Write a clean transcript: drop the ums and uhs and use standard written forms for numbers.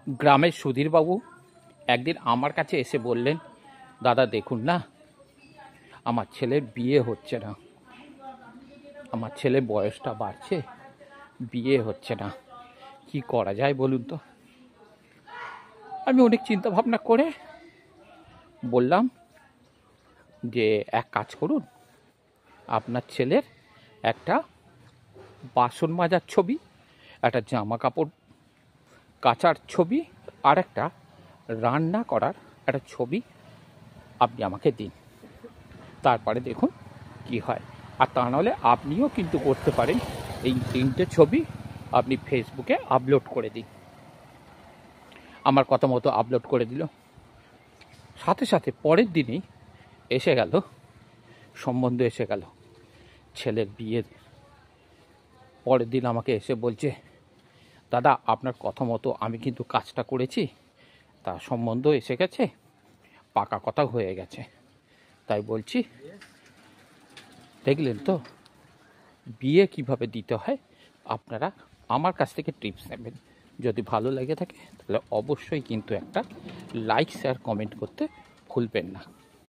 গ্রামের সুধীরবাবু একদিন আমার কাছে এসে বললেন, দাদা দেখুন না, আমার ছেলের বিয়ে হচ্ছে না, আমার ছেলের বয়সটা বাড়ছে, বিয়ে হচ্ছে না, কি করা যায় বলুন তো। আমি অনেক চিন্তা ভাবনা করে বললাম যে এক কাজ করুন, আপনার ছেলের একটা বাসন মাজার ছবি, একটা জামা কাপড় কাচার ছবি, আর একটা রান্না করার একটা ছবি আপনি আমাকে দিন, তারপরে দেখুন কি হয়। আর তা নাহলে আপনিও কিন্তু করতে পারেন, এই 3টে ছবি আপনি ফেসবুকে আপলোড করে দিন। আমার কথা মতো আপলোড করে দিল, সাথে সাথে পরের দিনই এসে গেল সম্বন্ধ, এসে গেল ছেলের বিয়ের। পরের দিন আমাকে এসে বলছে, দাদা আপনার কথা মতো আমি কিন্তু কাজটা করেছি, তা সম্বন্ধ এসে গেছে, পাকা কথা হয়ে গেছে। তাই বলছি, দেখলেন তো বিয়ে কিভাবে দিতে হয়, আপনারা আমার কাছ থেকে টিপস নেবেন। যদি ভালো লেগে থাকে তাহলে অবশ্যই কিন্তু একটা লাইক শেয়ার কমেন্ট করতে ভুলবেন না।